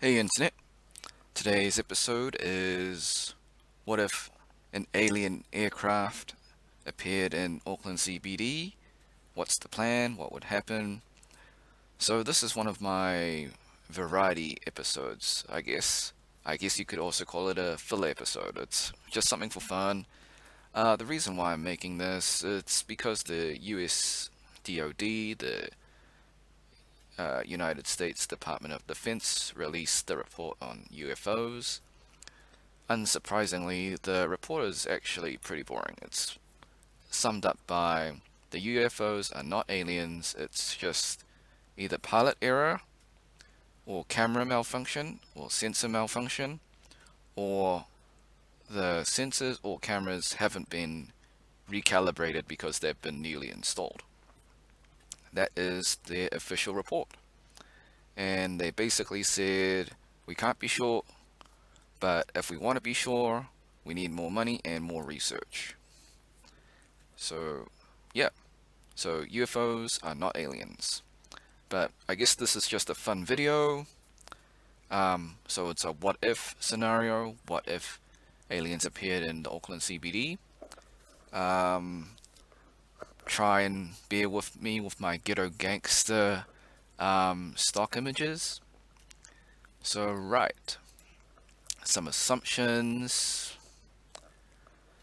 Hey Internet, today's episode is what if an alien aircraft appeared in Auckland CBD? What's the plan? What would happen? So this is one of my variety episodes, I guess. I guess you could also call it a filler episode. It's just something for fun. The reason why I'm making this, it's because the US DoD, the United States Department of Defense, released the report on UFOs. Unsurprisingly, the report is actually pretty boring. It's summed up by the UFOs are not aliens, it's just either pilot error, or camera malfunction, or sensor malfunction, or the sensors or cameras haven't been recalibrated because they've been newly installed. That is their official report. And they basically said, we can't be sure, but if we want to be sure, we need more money and more research. So, yeah. So UFOs are not aliens. But I guess this is just a fun video. So it's a what if scenario. What if aliens appeared in the Auckland CBD? Um, Try and bear with me with my ghetto gangster stock images. So, right. Some assumptions.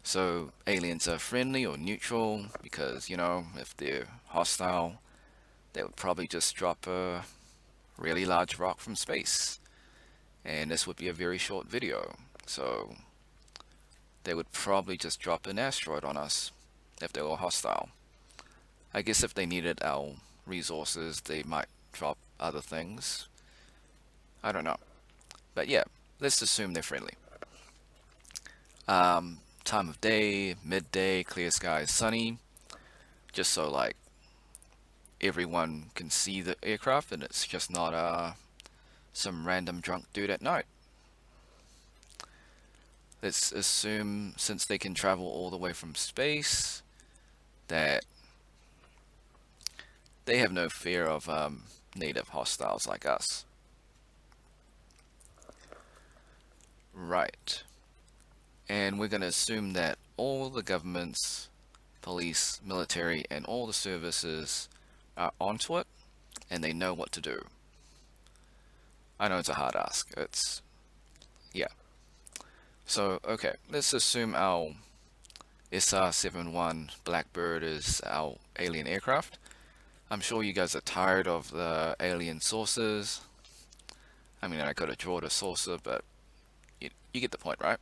So, aliens are friendly or neutral because, if they're hostile, they would probably just drop a really large rock from space. And this would be a very short video. So, they would probably just drop an asteroid on us if they were hostile. I guess if they needed our resources, they might drop other things. I don't know. But yeah, let's assume they're friendly. Time of day, midday, clear skies, sunny. Just so like everyone can see the aircraft and it's just not some random drunk dude at night. Let's assume since they can travel all the way from space that they have no fear of native hostiles like us. Right. And we're going to assume that all the governments, police, military, and all the services are onto it and they know what to do. I know it's a hard ask. Yeah. So, okay, let's assume our SR-71 Blackbird is our alien aircraft. I'm sure you guys are tired of the alien sources. I mean, I could have drawn a saucer, but you get the point, right?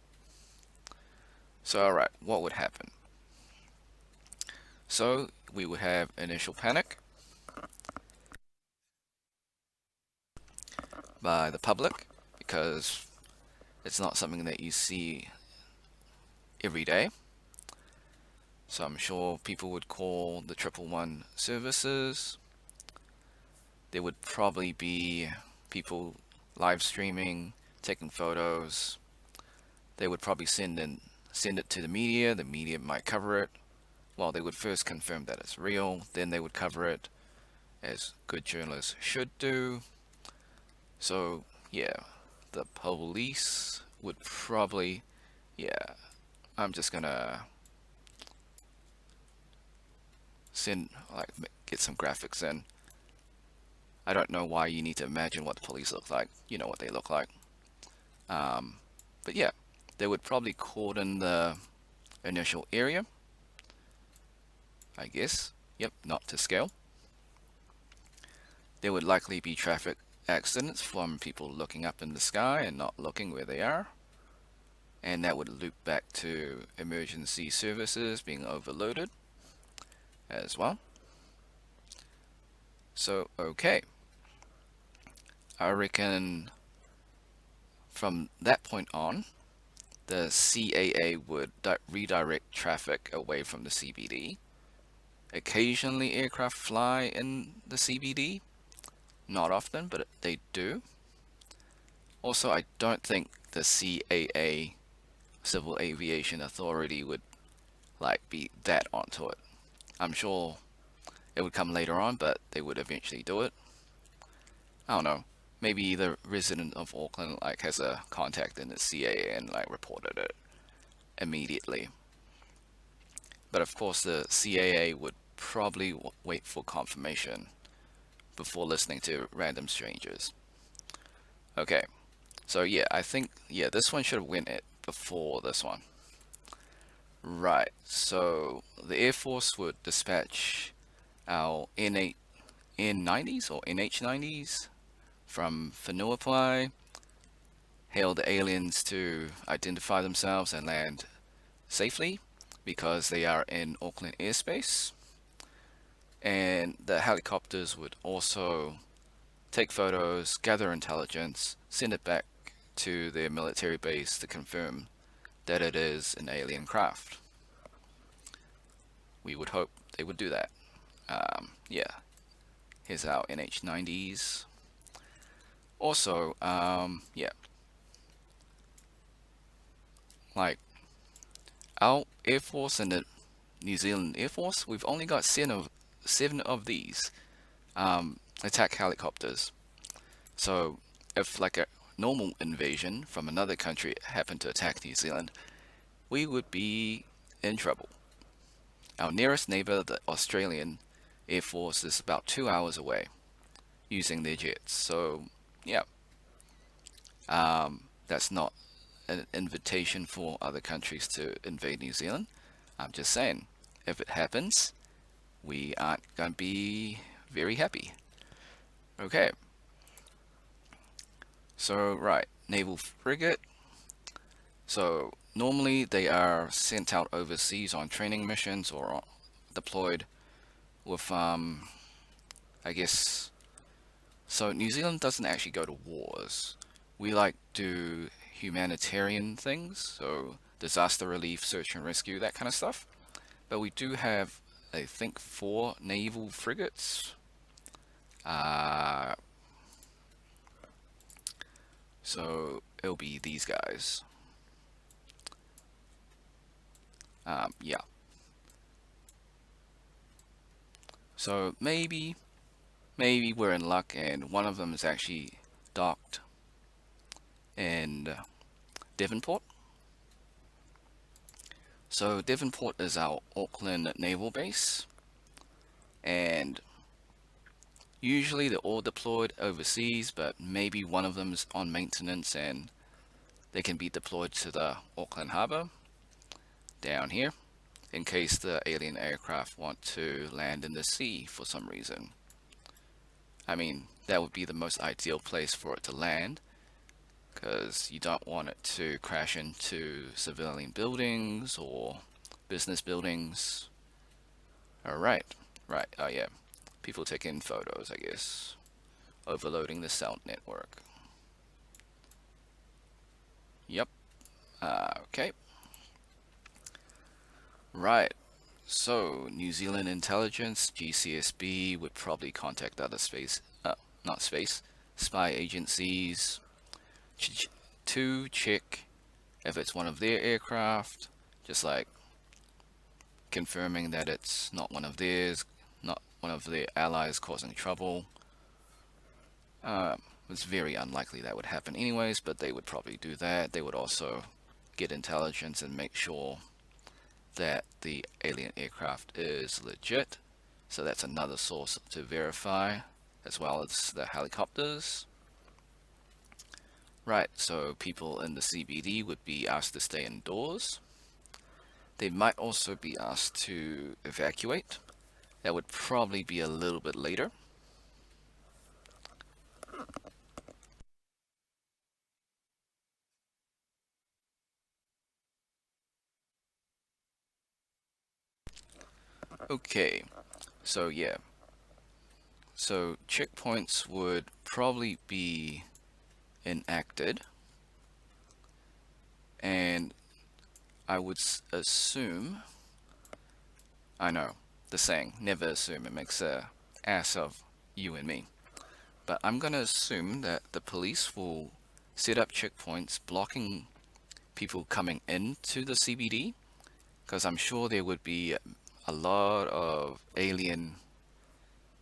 So, alright, what would happen? So, we would have initial panic by the public because it's not something that you see every day. So I'm sure people would call the 111 services. There would probably be people live streaming, taking photos. They would probably send it to the media. The media might cover it. Well, they would first confirm that it's real, then they would cover it as good journalists should do. So, yeah, the police would probably, yeah, I'm just gonna get some graphics in. I don't know why you need to imagine what the police look like. You know what they look like. Um, but yeah, they would probably cordon the initial area, I guess. Yep, not to scale. There would likely be traffic accidents from people looking up in the sky and not looking where they are. And that would loop back to emergency services being overloaded as well. So, okay. I reckon from that point on, the CAA would redirect traffic away from the CBD. Occasionally, aircraft fly in the CBD. Not often, but they do. Also, I don't think the CAA, Civil Aviation Authority, would be that onto it. I'm sure it would come later on, but they would eventually do it. I don't know. maybe the resident of Auckland like has a contact in the CA and like reported it immediately. But of course, the CAA would probably wait for confirmation before listening to random strangers. Okay, so yeah, I think yeah, this one should have went it before this one. Right, so the Air Force would dispatch our N8, N90s or NH90s from Whenuapai, hail the aliens to identify themselves and land safely because they are in Auckland airspace. And the helicopters would also take photos, gather intelligence, send it back to their military base to confirm that it is an alien craft. We would hope they would do that. Yeah, here's our NH90s. Also, yeah, like our Air Force and the New Zealand Air Force, we've only got seven of these attack helicopters. So if like a normal invasion from another country happened to attack New Zealand, we would be in trouble. Our nearest neighbor, the Australian Air Force, is about 2 hours away using their jets. So yeah, that's not an invitation for other countries to invade New Zealand. I'm just saying, if it happens, we aren't going to be very happy. Okay, so right, naval frigate. So normally they are sent out overseas on training missions or deployed with, I guess. So New Zealand doesn't actually go to wars. We like do humanitarian things, so disaster relief, search and rescue, that kind of stuff. But we do have, I think, 4 naval frigates. Uh, so it'll be these guys. Yeah. So maybe we're in luck and one of them is actually docked in Devonport. So Devonport is our Auckland naval base, and usually they're all deployed overseas, but maybe one of them is on maintenance and they can be deployed to the Auckland Harbour down here in case the alien aircraft want to land in the sea for some reason. I mean, that would be the most ideal place for it to land because you don't want it to crash into civilian buildings or business buildings. Alright, right, oh yeah. People taking photos, I guess. Overloading the cell network. Yep, okay. Right, so New Zealand intelligence, GCSB would probably contact other not space, spy agencies to check if it's one of their aircraft, just like confirming that it's not one of theirs, not one of their allies causing trouble. It's very unlikely that would happen anyways, but they would probably do that. They would also get intelligence and make sure that the alien aircraft is legit. So that's another source to verify, as well as the helicopters. Right, so people in the CBD would be asked to stay indoors. They might also be asked to evacuate. That would probably be a little bit later. Okay, so yeah. So checkpoints would probably be enacted, and I would assume, I know, the saying, never assume, it makes a ass of you and me. But I'm gonna assume that the police will set up checkpoints blocking people coming into the CBD, because I'm sure there would be a lot of alien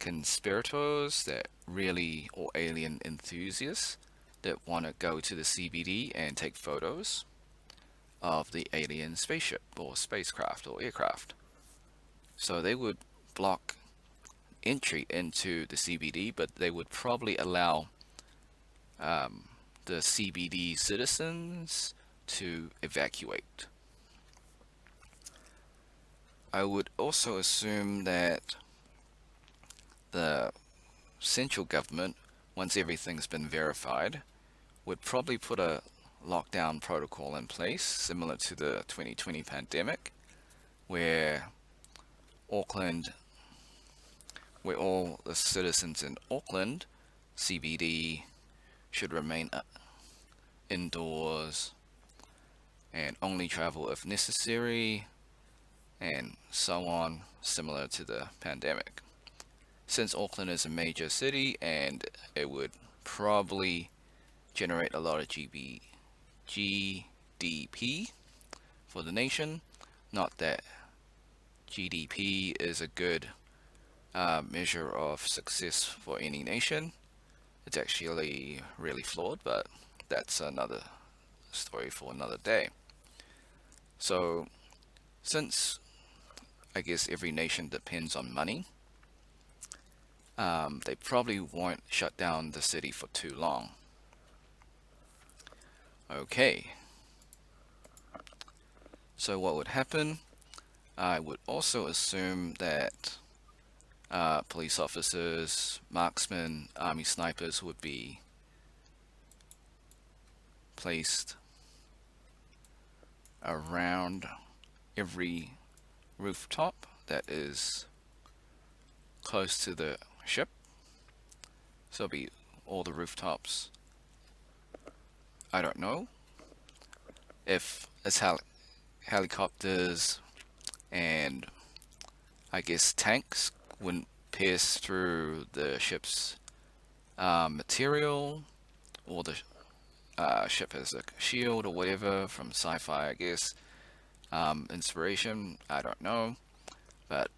conspirators that really, or alien enthusiasts that want to go to the CBD and take photos of the alien spaceship or spacecraft or aircraft. So they would block entry into the CBD, but they would probably allow the CBD citizens to evacuate. I would also assume that the central government, once everything's been verified, would probably put a lockdown protocol in place similar to the 2020 pandemic, where Auckland, where all the citizens in Auckland CBD should remain indoors and only travel if necessary, and so on, similar to the pandemic. Since Auckland is a major city and it would probably generate a lot of GDP for the nation, not that GDP is a good measure of success for any nation. It's actually really flawed, but that's another story for another day. So, since I guess every nation depends on money, they probably won't shut down the city for too long. Okay. So what would happen? I would also assume that police officers, marksmen, army snipers would be placed around every rooftop that is close to the ship. So it'll be all the rooftops. I don't know if it's helicopters and I guess tanks wouldn't pierce through the ship's material, or the ship has a shield or whatever from sci-fi, I guess. Inspiration, I don't know, but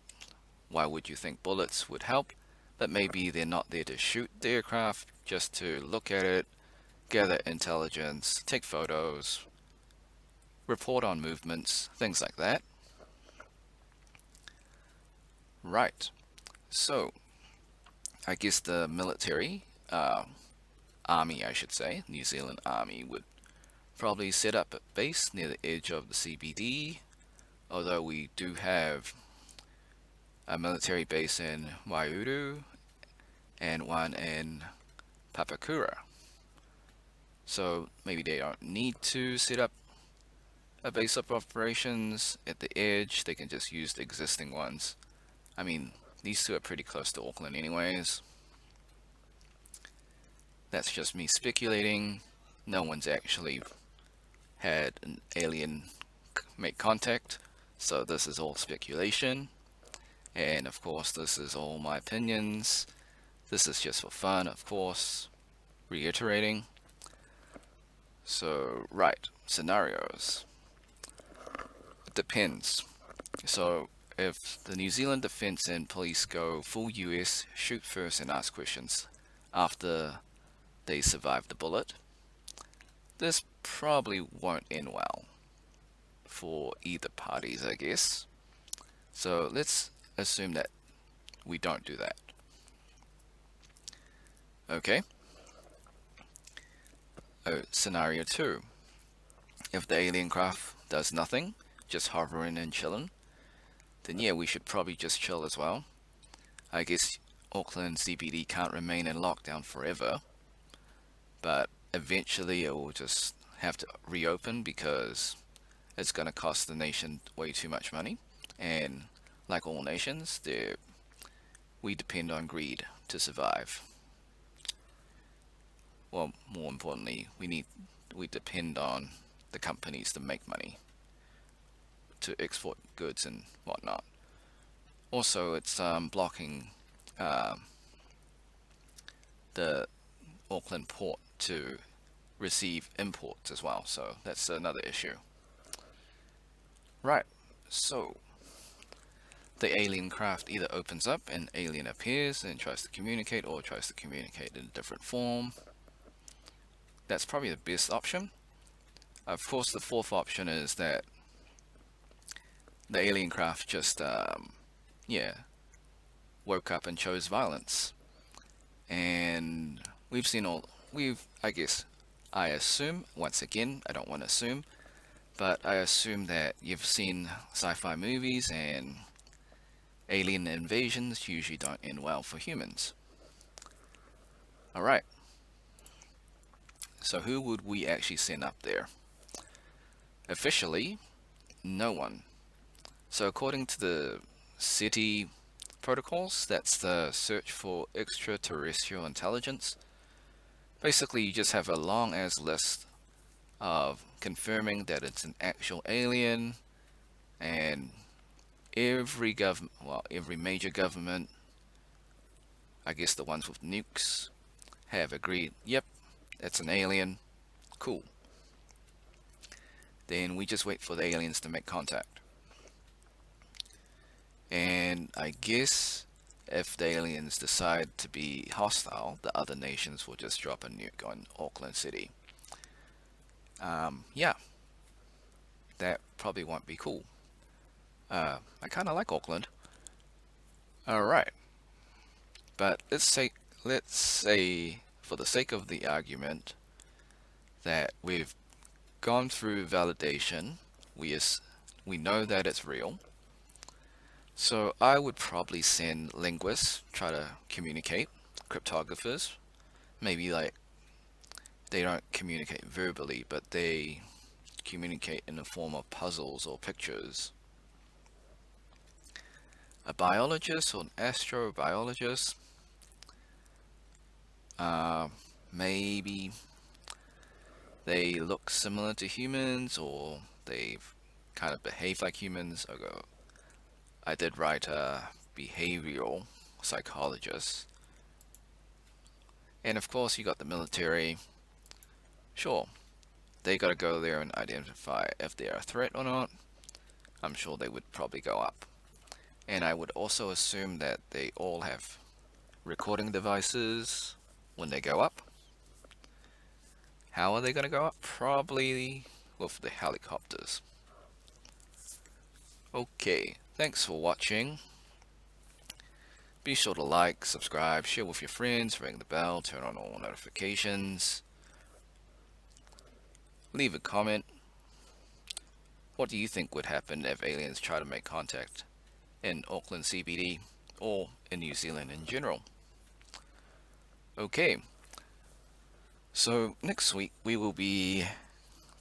why would you think bullets would help? But maybe they're not there to shoot the aircraft, just to look at it, gather intelligence, take photos, report on movements, things like that. Right. So, I guess the military, army I should say, New Zealand Army would probably set up a base near the edge of the CBD, although we do have a military base in Waiuru and one in Papakura. So maybe they don't need to set up a base of operations at the edge, they can just use the existing ones. I mean, these two are pretty close to Auckland anyways. That's just me speculating. No one's actually had an alien make contact, so this is all speculation. And of course, this is all my opinions. This is just for fun, of course. Reiterating. So, right, scenarios. It depends. So, if the New Zealand Defence and Police go full US, shoot first and ask questions after they survive the bullet, this probably won't end well for either parties, I guess. So let's assume that we don't do that. Okay. Scenario 2. If the alien craft does nothing, just hovering and chilling, then yeah, we should probably just chill as well. I guess Auckland CBD can't remain in lockdown forever, but eventually it will just have to reopen because it's going to cost the nation way too much money, and like all nations, we depend on greed to survive. Well, more importantly, we depend on the companies to make money, to export goods and whatnot. Also, it's blocking the Auckland port to receive imports as well, so that's another issue. Right, so the alien craft either opens up, an alien appears and tries to communicate, or tries to communicate in a different form. That's probably the best option. Of course, the fourth option is that the alien craft just, yeah, woke up and chose violence. And we've seen all, I guess, I assume, once again, I don't want to assume, but I assume that you've seen sci-fi movies and alien invasions usually don't end well for humans. Alright, so who would we actually send up there? Officially, no one. So according to the SETI protocols, that's the search for extraterrestrial intelligence. Basically, you just have a long as list of confirming that it's an actual alien, and every major government, I guess the ones with nukes, have agreed, yep, it's an alien, cool. Then we just wait for the aliens to make contact. And I guess if the aliens decide to be hostile, the other nations will just drop a nuke on Auckland City. Yeah, that probably won't be cool. I kind of like Auckland. Alright, but let's say, for the sake of the argument, that we've gone through validation, we know that it's real. So I would probably send linguists, try to communicate, cryptographers, maybe like they don't communicate verbally, but they communicate in the form of puzzles or pictures. A biologist or an astrobiologist, maybe they look similar to humans, or they kind of behave like humans. I did write a behavioral psychologist. And of course, you got the military. Sure, they gotta go there and identify if they're a threat or not. I'm sure they would probably go up. And I would also assume that they all have recording devices when they go up. How are they gonna go up? Probably with the helicopters. Okay, thanks for watching. Be sure to like, subscribe, share with your friends, ring the bell, turn on all notifications. Leave a comment. What do you think would happen if aliens try to make contact in Auckland CBD or in New Zealand in general? Okay, so next week we will be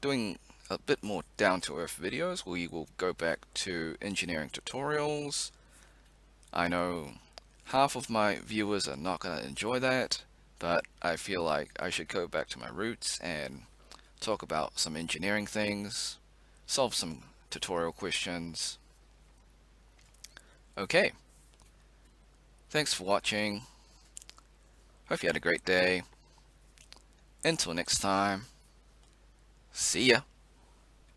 doing a bit more down-to-earth videos. We will go back to engineering tutorials. I know half of my viewers are not going to enjoy that, but I feel like I should go back to my roots and talk about some engineering things, solve some tutorial questions. Okay, thanks for watching. Hope you had a great day. Until next time, see ya.